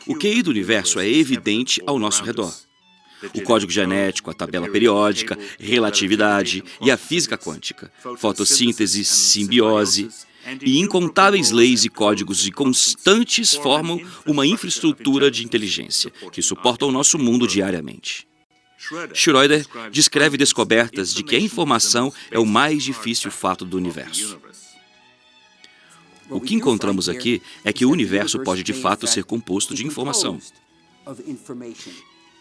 O QI do universo é evidente ao nosso redor. O código genético, a tabela periódica, relatividade e a física quântica, fotossíntese, simbiose e incontáveis leis e códigos constantes formam uma infraestrutura de inteligência que suporta o nosso mundo diariamente. Schroeder descreve descobertas de que a informação é o mais difícil fato do universo. O que encontramos aqui é que o universo pode de fato ser composto de informação.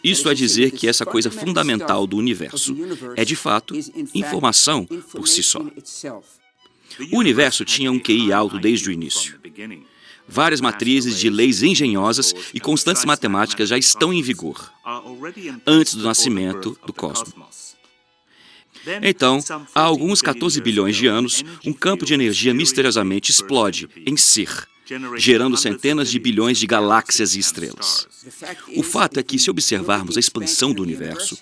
Isso é dizer que essa coisa fundamental do universo é, de fato, informação por si só. O universo tinha um QI alto desde o início. Várias matrizes de leis engenhosas e constantes matemáticas já estão em vigor, antes do nascimento do cosmos. Então, há alguns 14 bilhões de anos, um campo de energia misteriosamente explode em ser, gerando centenas de bilhões de galáxias e estrelas. O fato é que, se observarmos a expansão do universo,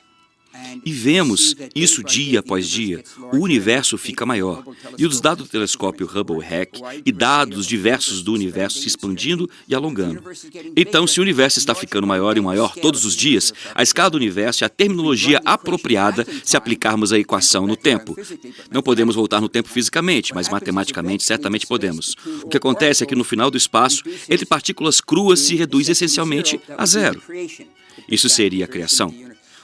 e vemos isso dia após dia, o universo fica maior. E os dados do telescópio Hubble-Keck e dados diversos do universo se expandindo e alongando. Então, se o universo está ficando maior e maior todos os dias, a escala do universo é a terminologia apropriada se aplicarmos a equação no tempo. Não podemos voltar no tempo fisicamente, mas matematicamente certamente podemos. O que acontece é que no final do espaço, entre partículas cruas se reduz essencialmente a zero. Isso seria a criação.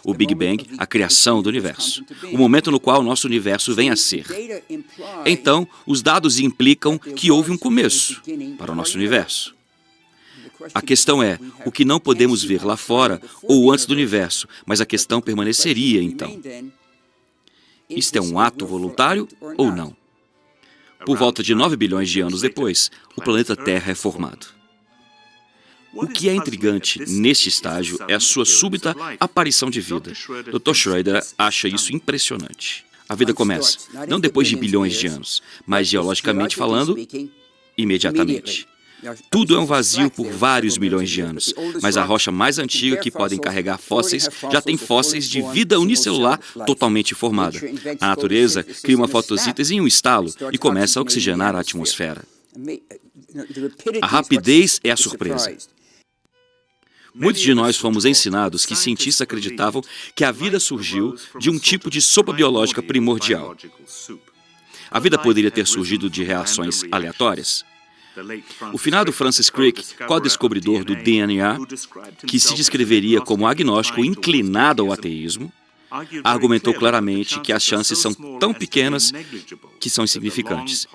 O Big Bang, a criação do universo. O momento no qual o nosso universo vem a ser. Então, os dados implicam que houve um começo para o nosso universo. A questão é, o que não podemos ver lá fora ou antes do universo, mas a questão permaneceria então. Isto é um ato voluntário ou não? Por volta de 9 bilhões de anos depois, o planeta Terra é formado. O que é intrigante neste estágio é a sua súbita aparição de vida. Dr. Schroeder acha isso impressionante. A vida começa, não depois de bilhões de anos, mas geologicamente falando, imediatamente. Tudo é um vazio por vários milhões de anos, mas a rocha mais antiga que podem carregar fósseis já tem fósseis de vida unicelular totalmente formada. A natureza cria uma fotossíntese em um estalo e começa a oxigenar a atmosfera. A rapidez é a surpresa. Muitos de nós fomos ensinados que cientistas acreditavam que a vida surgiu de um tipo de sopa biológica primordial. A vida poderia ter surgido de reações aleatórias. O finado Francis Crick, co-descobridor do DNA, que se descreveria como agnóstico inclinado ao ateísmo, argumentou claramente que as chances são tão pequenas que são insignificantes,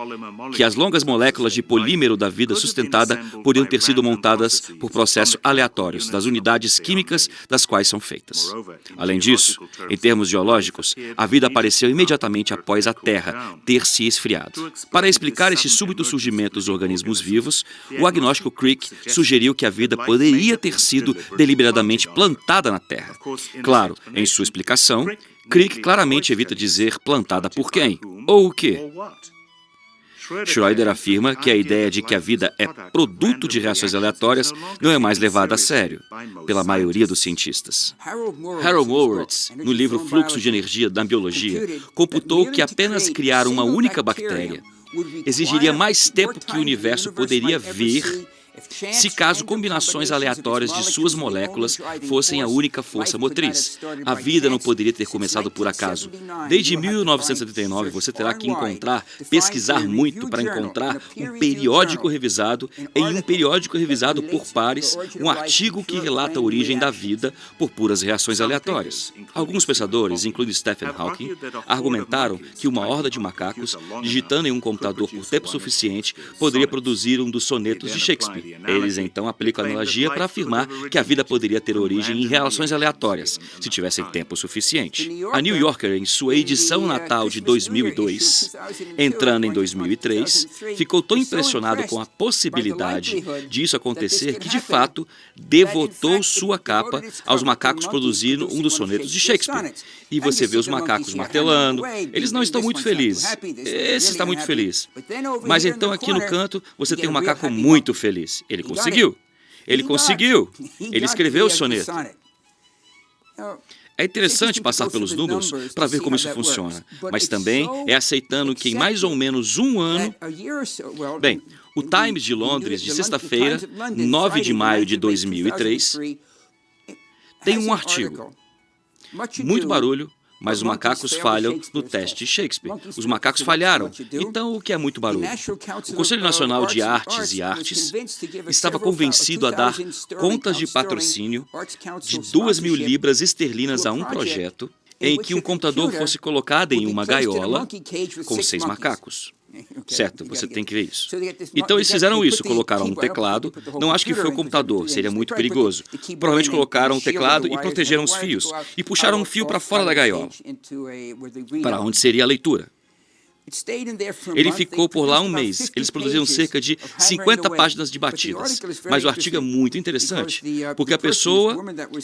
que as longas moléculas de polímero da vida sustentada poderiam ter sido montadas por processos aleatórios das unidades químicas das quais são feitas. Além disso, em termos geológicos, a vida apareceu imediatamente após a Terra ter se esfriado. Para explicar este súbito surgimento dos organismos vivos, o agnóstico Crick sugeriu que a vida poderia ter sido deliberadamente plantada na Terra. Claro, em sua explicação, Crick claramente evita dizer plantada por quem ou o quê. Schroeder afirma que a ideia de que a vida é produto de reações aleatórias não é mais levada a sério pela maioria dos cientistas. Harold Moritz, no livro Fluxo de Energia da Biologia, computou que apenas criar uma única bactéria exigiria mais tempo que o universo poderia ver se caso combinações aleatórias de suas moléculas fossem a única força motriz. A vida não poderia ter começado por acaso. Desde 1979, você terá que pesquisar muito para encontrar um periódico revisado em um periódico revisado por pares, um artigo que relata a origem da vida por puras reações aleatórias. Alguns pensadores, incluindo Stephen Hawking, argumentaram que uma horda de macacos, digitando em um computador por tempo suficiente, poderia produzir um dos sonetos de Shakespeare. Eles então aplicam a analogia para afirmar que a vida poderia ter origem em relações aleatórias, se tivessem tempo suficiente. A New Yorker, em sua edição natal de 2002, entrando em 2003, ficou tão impressionado com a possibilidade disso acontecer que, de fato, devotou sua capa aos macacos produzindo um dos sonetos de Shakespeare. E você vê os macacos martelando, eles não estão muito felizes. Esse está muito feliz. Mas então aqui no canto você tem um macaco muito feliz. Ele conseguiu. Ele conseguiu. Ele escreveu o soneto. É interessante passar pelos números para ver como isso funciona, mas também é aceitando que em mais ou menos um ano... Bem, o Times de Londres, de sexta-feira, 9 de maio de 2003, tem um artigo. Muito barulho, mas os macacos falham no teste de Shakespeare. Os macacos falharam. Então, o que é muito barulho? O Conselho Nacional de Artes e Artes estava convencido a dar contas de patrocínio de 2.000 libras esterlinas a um projeto em que um computador fosse colocado em uma gaiola com 6 macacos. Certo, você tem que ver isso. Então eles fizeram isso, colocaram um teclado, não acho que foi o computador, seria muito perigoso. Provavelmente colocaram um teclado e protegeram os fios, e puxaram um fio para fora da gaiola, para onde seria a leitura. Ele ficou por lá um mês. Eles produziram cerca de 50 páginas de batidas. Mas o artigo é muito interessante, porque a pessoa,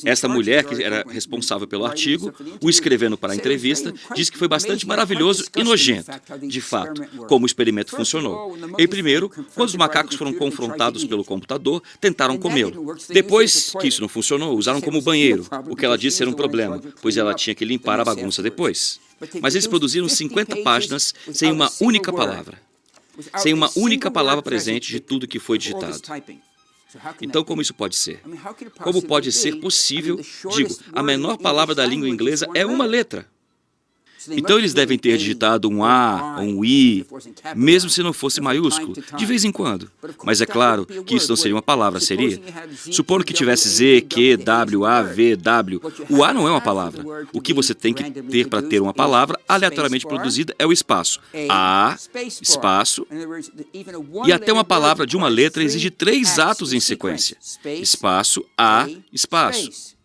essa mulher que era responsável pelo artigo, o escrevendo para a entrevista, disse que foi bastante maravilhoso e nojento, de fato, como o experimento funcionou. E primeiro, quando os macacos foram confrontados pelo computador, tentaram comê-lo. Depois que isso não funcionou, usaram como banheiro, o que ela disse ser um problema, pois ela tinha que limpar a bagunça depois. Mas eles produziram 50 páginas sem uma única palavra. Sem uma única palavra presente de tudo que foi digitado. Então, como isso pode ser? Como pode ser possível? Digo, a menor palavra da língua inglesa é uma letra. Então, eles devem ter digitado um A ou um I, mesmo se não fosse maiúsculo, de vez em quando. Mas é claro que isso não seria uma palavra, seria? Supondo que tivesse Z, Q, W, A, V, W. O A não é uma palavra. O que você tem que ter para ter uma palavra aleatoriamente produzida é o espaço. A, espaço, e até uma palavra de uma letra exige 3 atos em sequência. Espaço, A, espaço.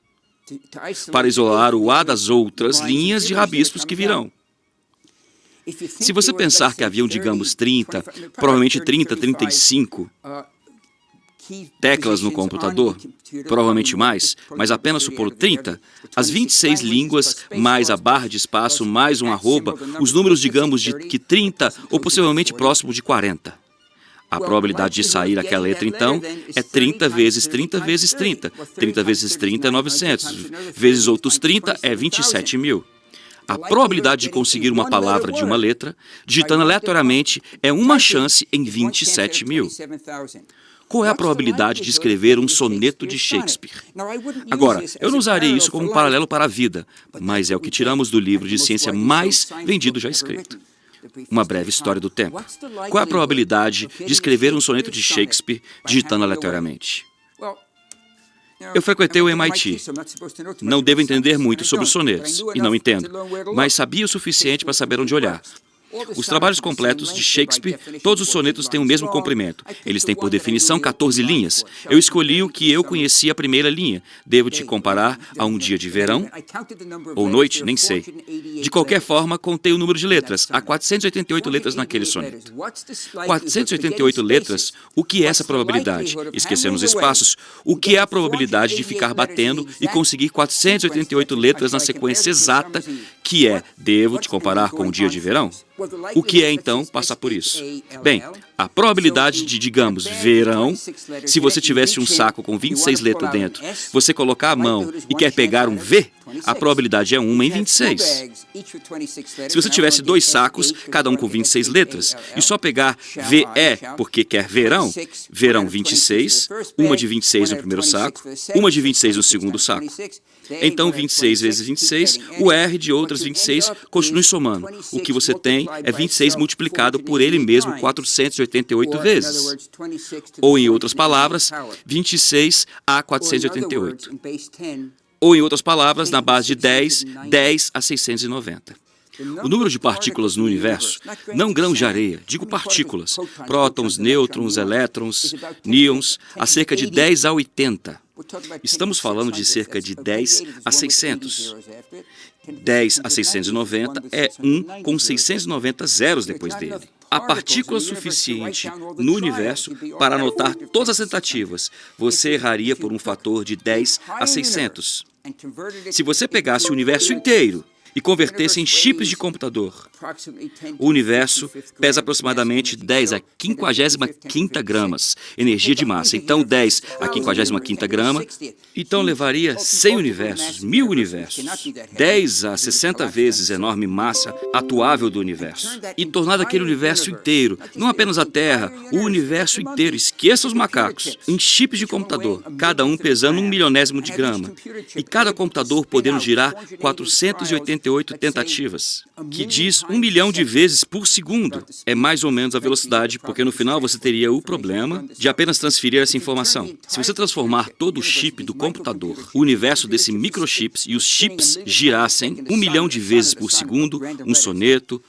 Para isolar o A das outras linhas de rabiscos que virão. Se você pensar que haviam, digamos, 30, provavelmente 30, 35 teclas no computador, provavelmente mais, mas apenas supor 30, as 26 línguas, mais a barra de espaço, mais um arroba, os números, digamos, de que 30 ou possivelmente próximo de 40. A probabilidade de sair aquela letra, então, é 30 vezes 30 vezes 30. 30 vezes 30 é 900, vezes outros 30 é 27.000. A probabilidade de conseguir uma palavra de uma letra, digitando aleatoriamente, é uma chance em 27.000. Qual é a probabilidade de escrever um soneto de Shakespeare? Agora, eu não usaria isso como um paralelo para a vida, mas é o que tiramos do livro de ciência mais vendido já escrito. Uma breve história do tempo. Qual é a probabilidade de escrever um soneto de Shakespeare digitando aleatoriamente? Eu frequentei o MIT. Não devo entender muito sobre os sonetos, e não entendo, mas sabia o suficiente para saber onde olhar. Os trabalhos completos de Shakespeare, todos os sonetos têm o mesmo comprimento. Eles têm, por definição, 14 linhas. Eu escolhi o que eu conhecia a primeira linha. Devo te comparar a um dia de verão ou noite? Nem sei. De qualquer forma, contei o número de letras. Há 488 letras naquele soneto. 488 letras, o que é essa probabilidade? Esquecemos espaços. O que é a probabilidade de ficar batendo e conseguir 488 letras na sequência exata, que é, devo te comparar com um dia de verão? O que é, então, passar por isso? Bem, a probabilidade de, digamos, verão, se você tivesse um saco com 26 letras dentro, você colocar a mão e quer pegar um V, a probabilidade é 1 em 26. Se você tivesse 2 sacos, cada um com 26 letras, e só pegar VE porque quer verão, verão 26, uma de 26 no primeiro saco, uma de 26 no segundo saco. Então, 26 vezes 26, o R de outras 26 continue somando. O que você tem é 26 multiplicado por ele mesmo 488 vezes. Ou, em outras palavras, 26 a 488. Ou, em outras palavras, na base de 10, 10 a 690. O número de partículas no universo, não grãos de areia, digo partículas, prótons, nêutrons, elétrons, níons, a cerca de 10 a 80. Estamos falando de cerca de 10 a 600. 10 a 690 é 1 com 690 zeros depois dele. Há partícula suficiente no universo para anotar todas as tentativas. Você erraria por um fator de 10 a 600. Se você pegasse o universo inteiro e convertesse em chips de computador. O universo pesa aproximadamente 10 a 55ª gramas, energia de massa. Então, 10 a 55ª grama, então levaria 100 universos, 1000 universos, 10 a 60 vezes a enorme massa atuável do universo, e tornar aquele universo inteiro, não apenas a Terra, o universo inteiro, esqueça os macacos, em chips de computador, cada um pesando 1/1000º de grama, e cada computador podendo girar 488 tentativas, que diz 1 milhão de vezes por segundo. É mais ou menos a velocidade, porque no final você teria o problema de apenas transferir essa informação. Se você transformar todo o chip do computador, o universo desse microchips, e os chips girassem 1 milhão de vezes por segundo, um soneto,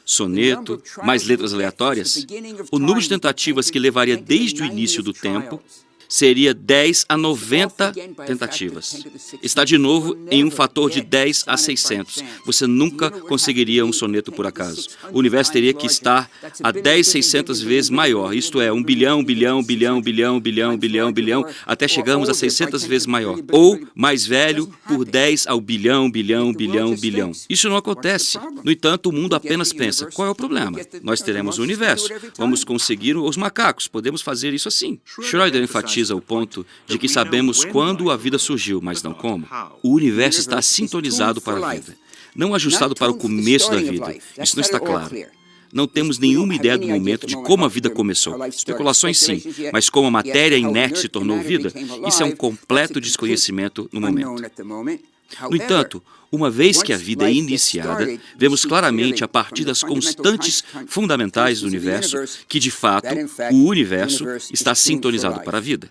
mais letras aleatórias, o número de tentativas que levaria desde o início do tempo seria 10 a 90 tentativas. Está de novo em um fator de 10 a 600. Você nunca conseguiria um soneto por acaso. O universo teria que estar a 10,600 vezes maior. Isto é, 1 bilhão, até chegarmos a 600 vezes maior. Ou mais velho por 10 ao bilhão. Isso não acontece. No entanto, o mundo apenas pensa, qual é o problema? Nós teremos o universo. Vamos conseguir os macacos. Podemos fazer isso assim. Schroeder enfatiza o ponto de que sabemos quando a vida surgiu, mas não como. O universo está sintonizado para a vida, não ajustado para o começo da vida. Isso não está claro. Não temos nenhuma ideia do momento de como a vida começou. Especulações sim, mas como a matéria inerte se tornou vida, isso é um completo desconhecimento no momento. No entanto, uma vez que a vida é iniciada, vemos claramente, a partir das constantes fundamentais do universo, que, de fato, o universo está sintonizado para a vida.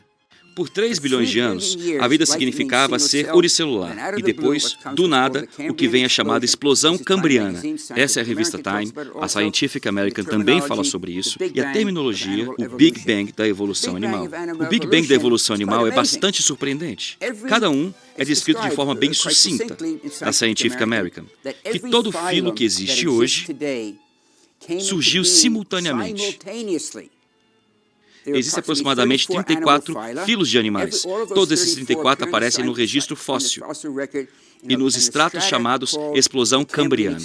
Por 3 bilhões de anos, a vida significava ser unicelular, e depois, do nada, o que vem é chamada explosão cambriana. Essa é a revista Time, a Scientific American também fala sobre isso, e a terminologia, o Big Bang da evolução animal. O Big Bang da evolução animal é bastante surpreendente. Cada um é descrito de forma bem sucinta na Scientific American, que todo filo que existe hoje surgiu simultaneamente. Existem aproximadamente 34 filos de animais. Todos esses 34 aparecem no registro fóssil e nos estratos chamados explosão cambriana.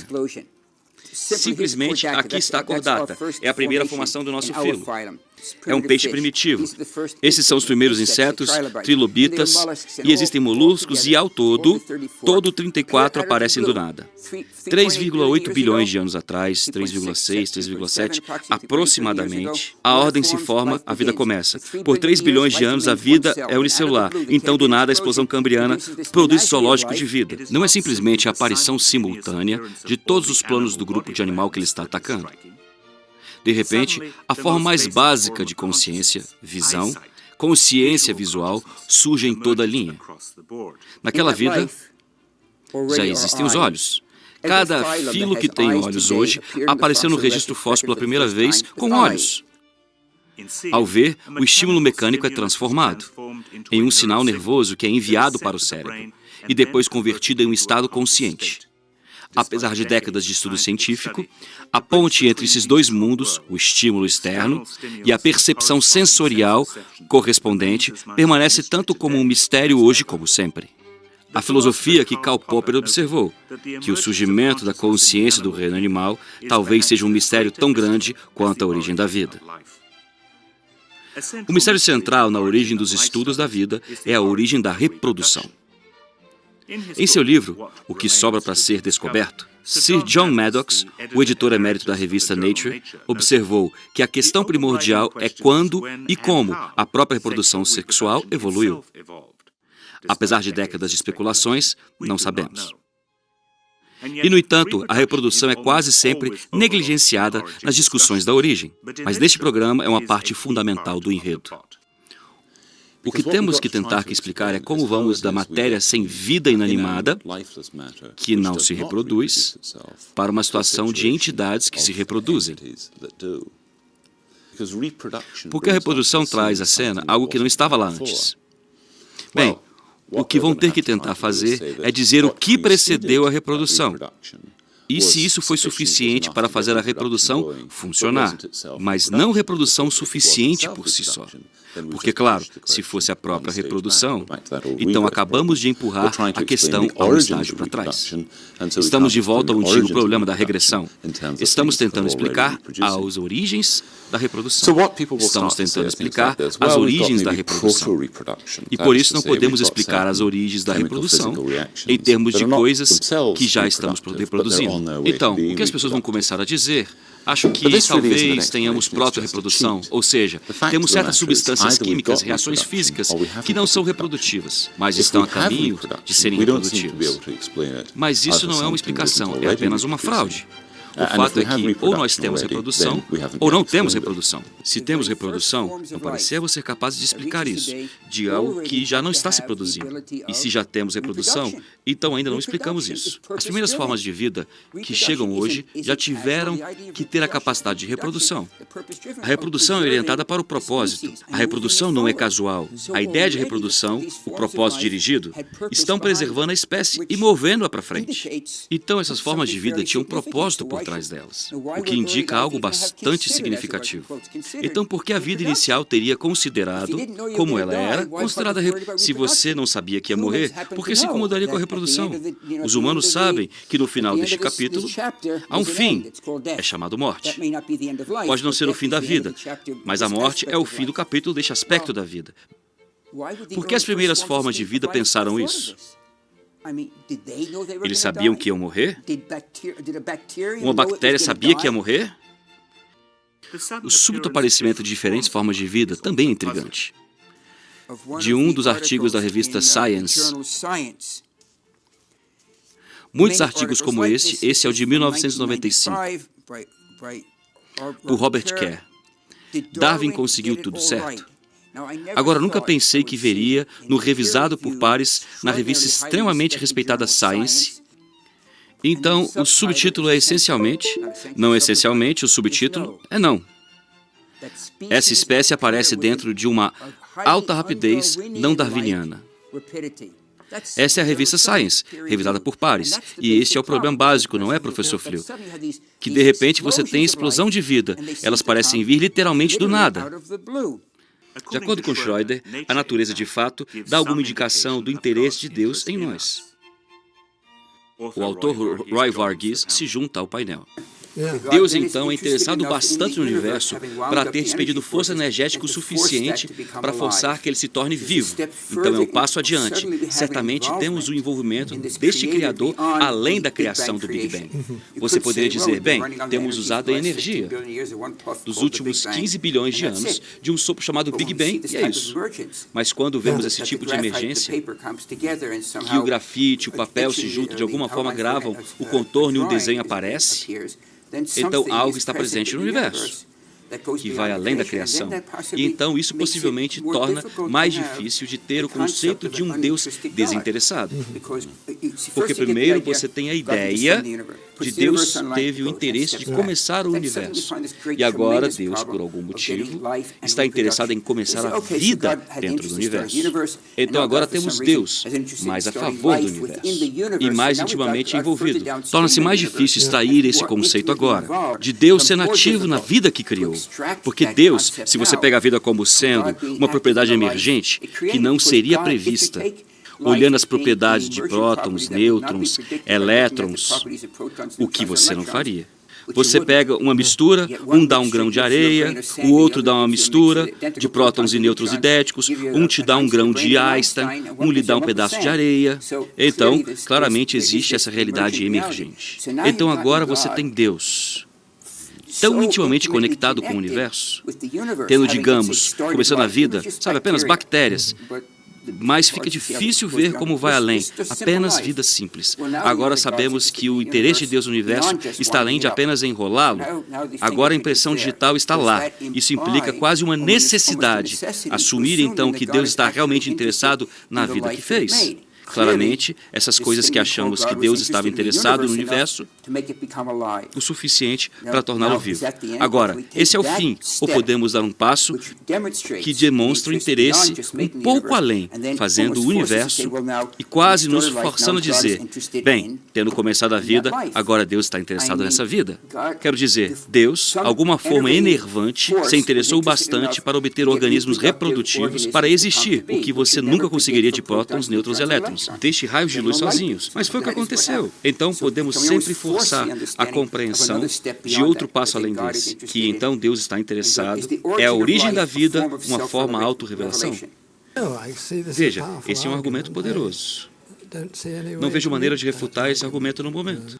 Simplesmente aqui está a cordata. É a primeira formação do nosso filo. É um peixe primitivo. Esses são os primeiros insetos, trilobitas, e existem moluscos, e ao todo 34 aparecem do nada. 3,8 bilhões de anos atrás, 3,6, 3,7, aproximadamente, a ordem se forma, a vida começa. Por 3 bilhões de anos, a vida é unicelular. Então, do nada, a explosão cambriana produz zoológico de vida. Não é simplesmente a aparição simultânea de todos os planos do grupo de animal que ele está atacando. De repente, a forma mais básica de consciência, visão, consciência visual, surge em toda a linha. Naquela vida, já existem os olhos. Cada filo que tem olhos hoje apareceu no registro fóssil pela primeira vez com olhos. Ao ver, o estímulo mecânico é transformado em um sinal nervoso que é enviado para o cérebro e depois convertido em um estado consciente. Apesar de décadas de estudo científico, a ponte entre esses dois mundos, o estímulo externo e a percepção sensorial correspondente, permanece tanto como um mistério hoje como sempre. A filosofia que Karl Popper observou, que o surgimento da consciência do reino animal talvez seja um mistério tão grande quanto a origem da vida. O mistério central na origem dos estudos da vida é a origem da reprodução. Em seu livro, O que Sobra para Ser Descoberto, Sir John Maddox, o editor emérito da revista Nature, observou que a questão primordial é quando e como a própria reprodução sexual evoluiu. Apesar de décadas de especulações, não sabemos. E, no entanto, a reprodução é quase sempre negligenciada nas discussões da origem, mas neste programa é uma parte fundamental do enredo. O que temos que tentar explicar é como vamos da matéria sem vida inanimada, que não se reproduz, para uma situação de entidades que se reproduzem. Porque a reprodução traz à cena algo que não estava lá antes. Bem, o que vão ter que tentar fazer é dizer o que precedeu a reprodução. E se isso foi suficiente para fazer a reprodução funcionar, mas não reprodução suficiente por si só. Porque, claro, se fosse a própria reprodução, então acabamos de empurrar a questão a um estágio para trás. Estamos de volta ao antigo problema da regressão. Estamos tentando explicar as origens da reprodução. Estamos tentando explicar as origens da reprodução. E por isso não podemos explicar as origens da reprodução em termos de coisas que já estamos reproduzindo. Então, o que as pessoas vão começar a dizer? Acho que talvez tenhamos proto-reprodução, ou seja, temos certas substâncias químicas, reações físicas, que não são reprodutivas, mas estão a caminho de serem reprodutivas. Mas isso não é uma explicação, é apenas uma fraude. O fato é que ou nós temos reprodução ou não temos reprodução. Se temos reprodução, não parecemos ser capazes de explicar isso, de algo que já não está se produzindo. E se já temos reprodução, então ainda não explicamos isso. As primeiras formas de vida que chegam hoje já tiveram que ter a capacidade de reprodução. A reprodução é orientada para o propósito. A reprodução não é casual. A ideia de reprodução, o propósito dirigido, estão preservando a espécie e movendo-a para frente. Então essas formas de vida tinham um propósito por trás delas, o que indica algo bastante significativo. Então, por que a vida inicial teria considerado, como ela era, considerada... Se você não sabia que ia morrer, por que se incomodaria com a reprodução? Os humanos sabem que no final deste capítulo há um fim, é chamado morte. Pode não ser o fim da vida, mas a morte é o fim do capítulo deste aspecto da vida. Por que as primeiras formas de vida pensaram isso? Eles sabiam que iam morrer? Uma bactéria sabia que ia morrer? O súbito aparecimento de diferentes formas de vida também é intrigante. De um dos artigos da revista Science, muitos artigos como esse é o de 1995, por Robert Kerr. Darwin conseguiu tudo certo? Agora, nunca pensei que veria no revisado por pares na revista extremamente respeitada Science. Então, o subtítulo é essencialmente, não essencialmente, o subtítulo é não. Essa espécie aparece dentro de uma alta rapidez não darwiniana. Essa é a revista Science, revisada por pares. E este é o problema básico, não é, professor Flew? Que, de repente, você tem explosão de vida. Elas parecem vir literalmente do nada. De acordo com Schroeder, a natureza, de fato, dá alguma indicação do interesse de Deus em nós. O autor Roy Varghese se junta ao painel. Deus, então, é interessado bastante no universo para ter despedido força energética o suficiente para forçar que ele se torne vivo. Então é um passo adiante. Certamente temos o envolvimento deste Criador além da criação do Big Bang. Você poderia dizer, bem, temos usado a energia dos últimos 15 bilhões de anos de um sopro chamado Big Bang, e é isso. Mas quando vemos esse tipo de emergência, que o grafite, o papel se juntam, de alguma forma gravam o contorno e um desenho aparece, então algo está presente no universo, que vai além da criação. E então isso possivelmente torna mais difícil de ter o conceito de um Deus desinteressado. Porque primeiro você tem a ideia de Deus teve o interesse de começar o universo. E agora Deus, por algum motivo, está interessado em começar a vida dentro do universo. Então agora temos Deus mais a favor do universo e mais intimamente envolvido. Torna-se mais difícil extrair esse conceito agora, de Deus ser nativo na vida que criou. Porque Deus, se você pega a vida como sendo uma propriedade emergente, que não seria prevista, olhando as propriedades de prótons, nêutrons, elétrons, o que você não faria? Você pega uma mistura, um dá um grão de areia, o outro dá uma mistura de prótons e nêutrons idéticos, um te dá um grão de Einstein, um lhe dá um pedaço de areia. Então, claramente existe essa realidade emergente. Então agora você tem Deus, tão intimamente conectado com o universo, tendo, digamos, começando a vida, sabe, apenas bactérias, mas fica difícil ver como vai além, apenas vida simples. Agora sabemos que o interesse de Deus no universo está além de apenas enrolá-lo. Agora a impressão digital está lá. Isso implica quase uma necessidade. Assumir então que Deus está realmente interessado na vida que fez. Claramente, essas coisas que achamos que Deus estava interessado no universo, o suficiente para torná-lo vivo. Agora, esse é o fim, ou podemos dar um passo que demonstra o interesse um pouco além, fazendo o universo e quase nos forçando a dizer, bem, tendo começado a vida, agora Deus está interessado nessa vida. Quero dizer, Deus, alguma forma enervante, se interessou bastante para obter organismos reprodutivos para existir, o que você nunca conseguiria de prótons, nêutrons e elétrons. Deixe raios de luz sozinhos. Mas foi o que aconteceu. Então, podemos sempre forçar a compreensão de outro passo além desse, que então Deus está interessado, é a origem da vida, uma forma autorrevelação. Veja, esse é um argumento poderoso. Não vejo maneira de refutar esse argumento no momento.